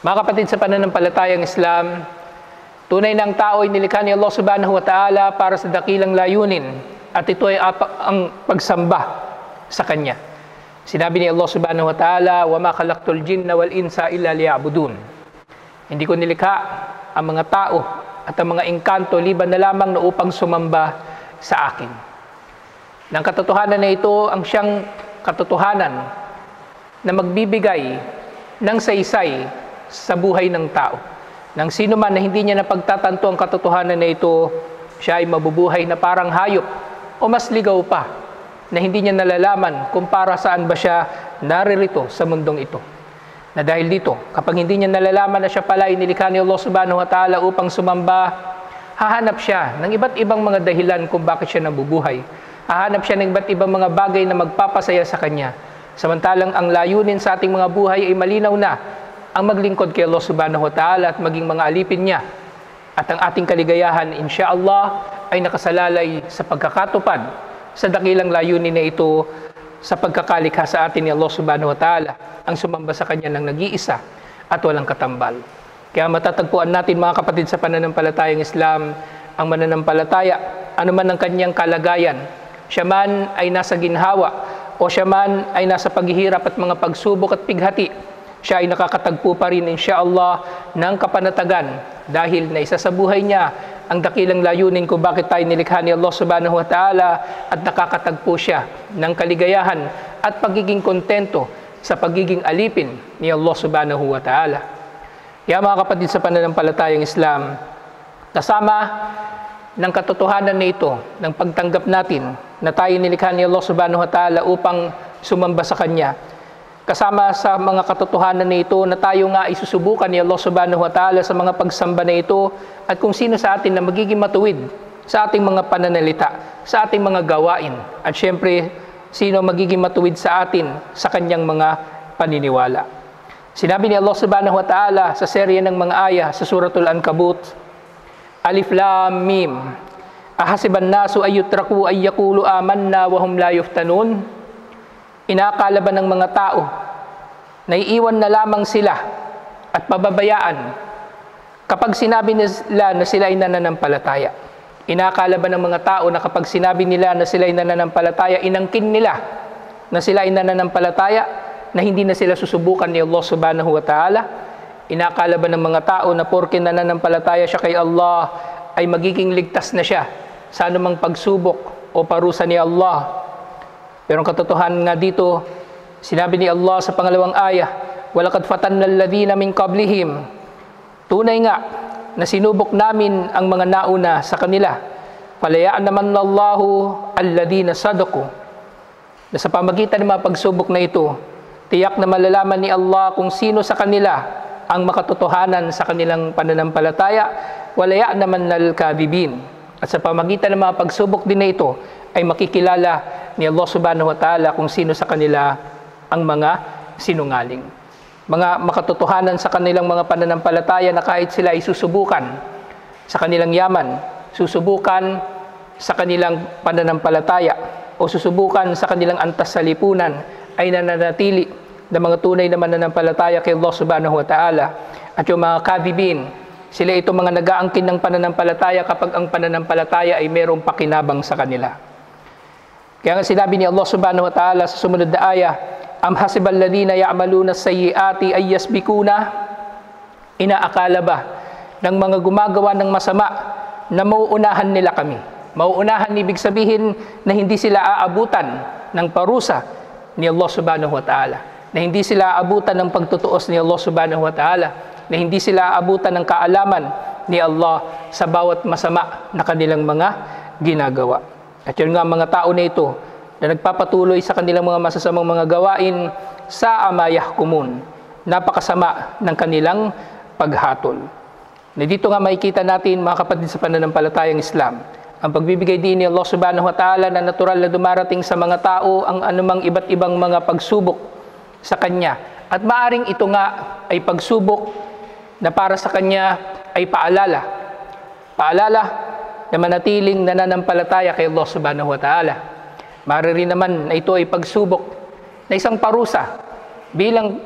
Mga kapatid sa pananampalatayang Islam, tunay ng tao ay nilikha ni Allah subhanahu wa ta'ala para sa dakilang layunin at ito ay ang pagsamba sa Kanya. Sinabi ni Allah subhanahu wa ta'ala, وَمَا خَلَقْتُ الْجِنَّ وَالْإِنسَ إِلَّا لِيَعْبُدُونَ. Hindi ko nilikha ang mga tao at ang mga engkanto liban na lamang na upang sumamba sa akin. Nang katotohanan na ito ang siyang katotohanan na magbibigay ng saysay sa buhay ng tao. Nang sino man na hindi niya napagtatanto ang katotohanan na ito, siya ay mabubuhay na parang hayop o mas ligaw pa na hindi niya nalalaman kung para saan ba siya naririto sa mundong ito. Na dahil dito, kapag hindi niya nalalaman na siya pala ay nilikha ni Allah subhanahu wa ta'ala upang sumamba, hahanap siya ng iba't ibang mga dahilan kung bakit siya nabubuhay. Hahanap siya ng iba't ibang mga bagay na magpapasaya sa kanya. Samantalang ang layunin sa ating mga buhay ay malinaw na ang maglingkod kay Allah subhanahu wa ta'ala at maging mga alipin niya. At ang ating kaligayahan, insyaallah, ay nakasalalay sa pagkakatupad sa dakilang layunin na ito sa pagkakalikha sa atin ni Allah subhanahu wa ta'ala, ang sumamba sa Kanya ng nag-iisa at walang katambal. Kaya matatagpuan natin mga kapatid sa pananampalatayang Islam, ang mananampalataya, anuman ang kanyang kalagayan, siya man ay nasa ginhawa o siya man ay nasa paghihirap at mga pagsubok at pighati, siya ay nakakatagpo pa rin insyaallah ng kapanatagan dahil na isa sa buhay niya ang dakilang layunin kung bakit tayo nilikha ni Allah subhanahu wa ta'ala at nakakatagpo siya ng kaligayahan at pagiging kontento sa pagiging alipin ni Allah subhanahu wa ta'ala. Kaya mga kapatid sa pananampalatayang Islam, kasama ng katotohanan na ito, ng pagtanggap natin na tayo nilikha ni Allah subhanahu wa ta'ala upang sumamba sa Kanya, kasama sa mga katotohanan na ito na tayo nga isusubukan ni Allah subhanahu wa ta'ala sa mga pagsamba na ito at kung sino sa atin na magiging matuwid sa ating mga pananalita, sa ating mga gawain at syempre sino magiging matuwid sa atin sa kanyang mga paniniwala. Sinabi ni Allah subhanahu wa ta'ala sa serye ng mga aya sa Suratul Ankabut, Alif Lam Mim, ahasiban nasu ayyutraku ayyakulu amanna wa hum la yuftanun. Inakala ba ng mga tao na iiwan na lamang sila at pababayaan kapag sinabi nila na sila ay nananampalataya? Inakala ba ng mga tao na kapag sinabi nila na sila ay nananampalataya, inangkin nila na sila ay nananampalataya, na hindi na sila susubukan ni Allah subhanahu wa ta'ala? Inakala ba ng mga tao na porke nananampalataya siya kay Allah ay magiging ligtas na siya sa anumang pagsubok o parusa ni Allah? Pero ang katotohanan nga dito, sinabi ni Allah sa pangalawang aya, وَلَقَدْ فَتَنَّا الَّذِينَ مِنْ قَبْلِهِمْ. Tunay nga na sinubok namin ang mga nauna sa kanila. فَلَيَعْنَ مَنَّ اللَّهُ الَّذِينَ صَدَقُوا. Na sa pamagitan ng mga pagsubok na ito, tiyak na malalaman ni Allah kung sino sa kanila ang makatotohanan sa kanilang pananampalataya, وَلَيَعْنَ مَنَّ الْكَاذِبِينَ. At sa pamagitan ng mga pagsubok din na ito, ay makikilala ni Allah subhanahu wa ta'ala kung sino sa kanila ang mga sinungaling. Mga makatotohanan sa kanilang mga pananampalataya na kahit sila ay susubukan sa kanilang yaman, susubukan sa kanilang pananampalataya, o susubukan sa kanilang antas sa lipunan, ay nananatili na mga tunay na mananampalataya kay Allah subhanahu wa ta'ala. At yung mga kadhibin, sila itong mga nag-aangkin ng pananampalataya kapag ang pananampalataya ay mayroong pakinabang sa kanila. Kaya nga sinabi ni Allah subhanahu wa ta'ala sa sumunod na aya, Am hasibal ladina ya'maluna sayyiati ay yasbikuna. Inaakala ba ng mga gumagawa ng masama na mauunahan nila kami? Mauunahan ibig sabihin na hindi sila aabutan ng parusa ni Allah subhanahu wa ta'ala, na hindi sila aabutan ng pagtutuos ni Allah subhanahu wa ta'ala, na hindi sila aabutan ng kaalaman ni Allah sa bawat masama na kanilang mga ginagawa. At yun nga mga tao na ito na nagpapatuloy sa kanilang mga masasamang mga gawain sa amayah kumun. Napakasama ng kanilang paghatol. Na dito nga makikita natin mga kapatid sa pananampalatayang Islam, ang pagbibigay din ni Allah subhanahu wa ta'ala na natural na dumarating sa mga tao ang anumang iba't ibang mga pagsubok sa Kanya. At maaring ito nga ay pagsubok na para sa Kanya ay paalala. Paalala na manatiling nananampalataya kay Allah subhanahu wa ta'ala. Maaari rin naman na ito ay pagsubok na isang parusa bilang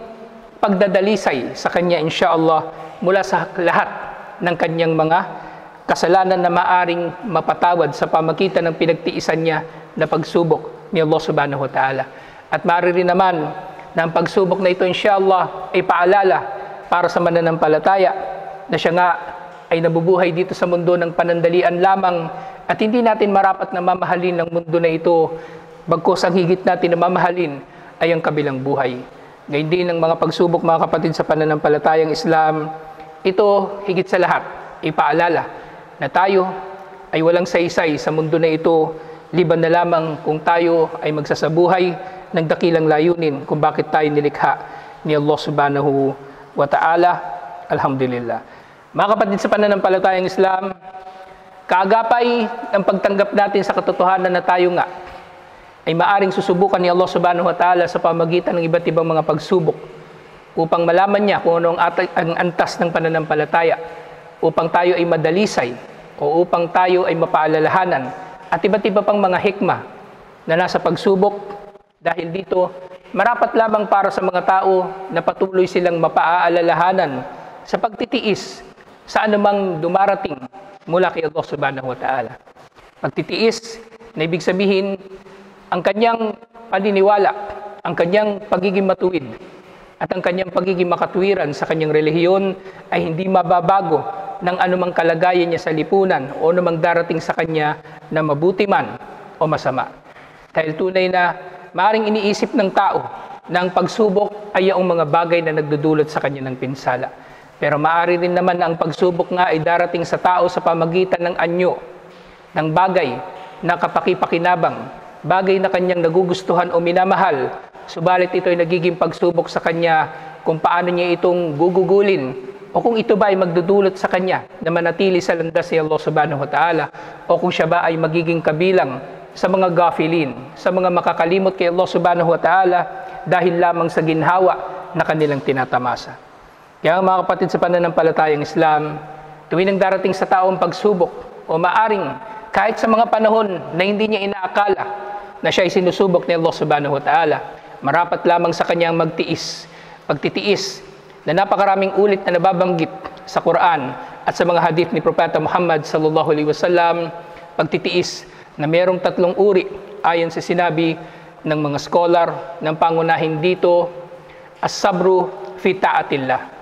pagdadalisay sa kanya insyaallah mula sa lahat ng kanyang mga kasalanan na maaring mapatawad sa pamagitan ng pinagtiisan niya na pagsubok ni Allah subhanahu wa ta'ala. At maaari rin naman na ang pagsubok na ito insyaallah ay paalala para sa mananampalataya na siya nga ay nabubuhay dito sa mundo ng panandalian lamang at hindi natin marapat na mamahalin ang mundo na ito, bagkus ang higit natin na mamahalin ay ang kabilang buhay. Gayun din ang mga pagsubok mga kapatid sa pananampalatayang Islam, ito higit sa lahat ipaalala na tayo ay walang saysay sa mundo na ito liban na lamang kung tayo ay magsasabuhay ng dakilang layunin kung bakit tayo nilikha ni Allah subhanahu wa ta'ala. Alhamdulillah. Mga kapatid sa pananampalatayang Islam, kaagapay ang pagtanggap natin sa katotohanan na tayo nga ay maaring susubukan ni Allah subhanahu wa ta'ala sa pamagitan ng iba't ibang mga pagsubok upang malaman niya kung ano ang antas ng pananampalataya, upang tayo ay madalisay o upang tayo ay mapaalalahanan at iba't iba pang mga hikmah na nasa pagsubok. Dahil dito, marapat lamang para sa mga tao na patuloy silang mapaaalalahanan sa pagtitiis sa anumang dumarating mula kay Allah subhanahu wa ta'ala. Pagtitiis na ibig sabihin ang kanyang paniniwala, ang kanyang pagiging matuwid at ang kanyang pagiging makatwiran sa kanyang relihiyon ay hindi mababago ng anumang kalagayan niya sa lipunan o anumang darating sa kanya na mabuti man o masama. Dahil tunay na maaring iniisip ng tao na ang pagsubok ay ang mga bagay na nagdudulot sa kanya ng pinsala. Pero maaari rin naman na ang pagsubok nga ay darating sa tao sa pamagitan ng anyo, ng bagay na kapakipakinabang, bagay na kanyang nagugustuhan o minamahal, subalit ito ay nagiging pagsubok sa kanya kung paano niya itong gugugulin o kung ito ba ay magdudulot sa kanya na manatili sa landas ni Allah subhanahu wa ta'ala o kung siya ba ay magiging kabilang sa mga gafilin, sa mga makakalimot kay Allah subhanahu wa ta'ala dahil lamang sa ginhawa na kanilang tinatamasa. Kaya mga kapatid sa pananampalatayang Islam, tuwing ang darating sa taong pagsubok o maaring kahit sa mga panahon na hindi niya inaakala na siya ay sinusubok ni Allah subhanahu wa ta'ala, marapat lamang sa kanyang pagtitiis na napakaraming ulit na nababanggit sa Quran at sa mga hadith ni Propeta Muhammad sallallahu alaihi wasallam, pagtitiis na mayroong 3 uri ayon sa sinabi ng mga scholar ng pangunahin dito, as-sabru fi ta'atillah,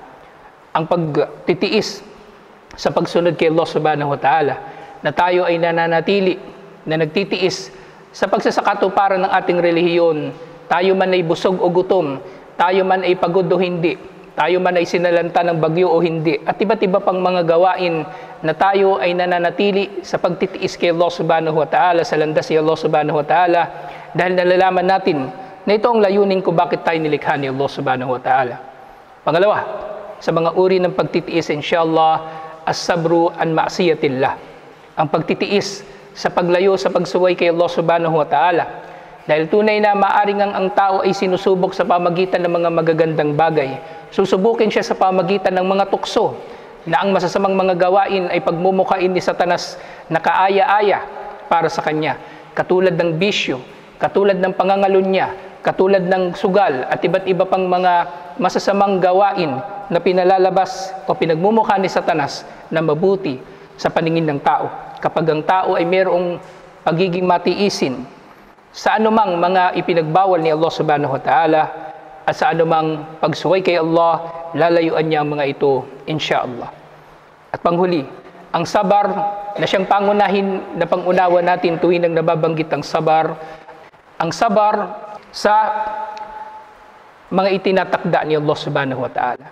ang pagtitiis sa pagsunod kay Allah subhanahu wa ta'ala, na tayo ay nananatili na nagtitiis sa pagsasakatuparan ng ating relihiyon, tayo man ay busog o gutom, tayo man ay pagod o hindi, tayo man ay sinalanta ng bagyo o hindi, at iba't iba pang mga gawain na tayo ay nananatili sa pagtitiis kay Allah subhanahu wa ta'ala, sa landas ni Allah subhanahu wa ta'ala, dahil nalalaman natin na ito ang layunin kung bakit tayo nilikha ni Allah subhanahu wa ta'ala. Pangalawa, sa mga uri ng pagtitiis, inshallah, as-sabru an ma'siyatillah, ang pagtitiis sa paglayo sa pagsuway kay Allah subhanahu wa ta'ala. Dahil tunay na maaring ang tao ay sinusubok sa pamagitan ng mga magagandang bagay. Susubukin siya sa pamagitan ng mga tukso na ang masasamang mga gawain ay pagmumukhain ni Satanas na kaaya-aya para sa kanya. Katulad ng bisyo, katulad ng pangangalunya, katulad ng sugal at iba't iba pang mga masasamang gawain na pinalalabas o pinagmumukha ni Satanas na mabuti sa paningin ng tao. Kapag ang tao ay mayroong pagiging matiisin sa anumang mga ipinagbawal ni Allah subhanahu wa ta'ala at sa anumang pagsuway kay Allah, lalayuan niya ang mga ito, insyaallah. At panghuli, ang sabar na siyang pangunahin na pangunawa natin tuwing nang nababanggit ang sabar sa mga itinatakda ni Allah subhanahu wa ta'ala.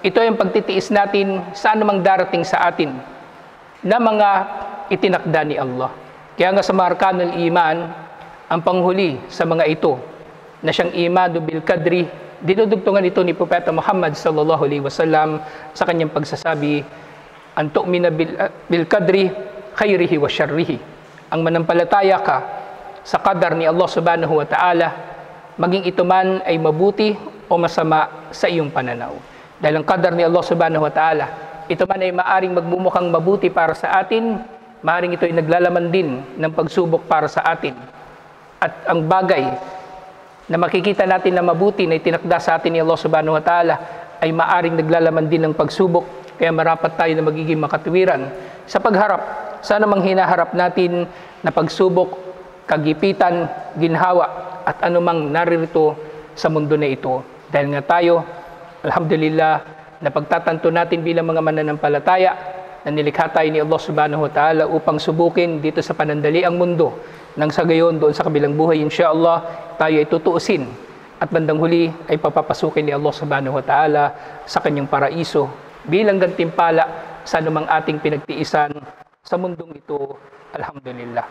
Ito ay ang pagtitiis natin sa anumang darating sa atin na mga itinakda ni Allah. Kaya nga sa mga arkanul iman, ang panghuli sa mga ito na siyang imanu bil kadri, dinudugtungan ito ni Propeta Muhammad sallallahu alaihi wasallam sa kanyang pagsasabi, an tu'mina bil kadri khairihi wa syarrihi, ang manampalataya ka sa qadar ni Allah subhanahu wa ta'ala, maging ito man ay mabuti o masama sa iyong pananaw. Dahil ang qadar ni Allah subhanahu wa ta'ala, ito man ay maaring magmumukhang mabuti para sa atin, maaring ito ay naglalaman din ng pagsubok para sa atin. At ang bagay na makikita natin na mabuti na itinakda sa atin ni Allah subhanahu wa ta'ala ay maaring naglalaman din ng pagsubok. Kaya marapat tayo na magiging makatuwiran sa pagharap sa anumang hinaharap natin na pagsubok, kagipitan, ginhawa, at anumang naririto sa mundo na ito. Dahil nga tayo, alhamdulillah, napagtatanto natin bilang mga mananampalataya na nilikha tayo ni Allah subhanahu wa ta'ala upang subukin dito sa panandaliang mundo. Nang sa gayon, doon sa kabilang buhay, insyaAllah, tayo ay tutuusin at bandang huli ay papapasukin ni Allah subhanahu wa ta'ala sa kanyang paraiso bilang gantimpala sa anumang ating pinagtiisan sa mundong ito. Alhamdulillah.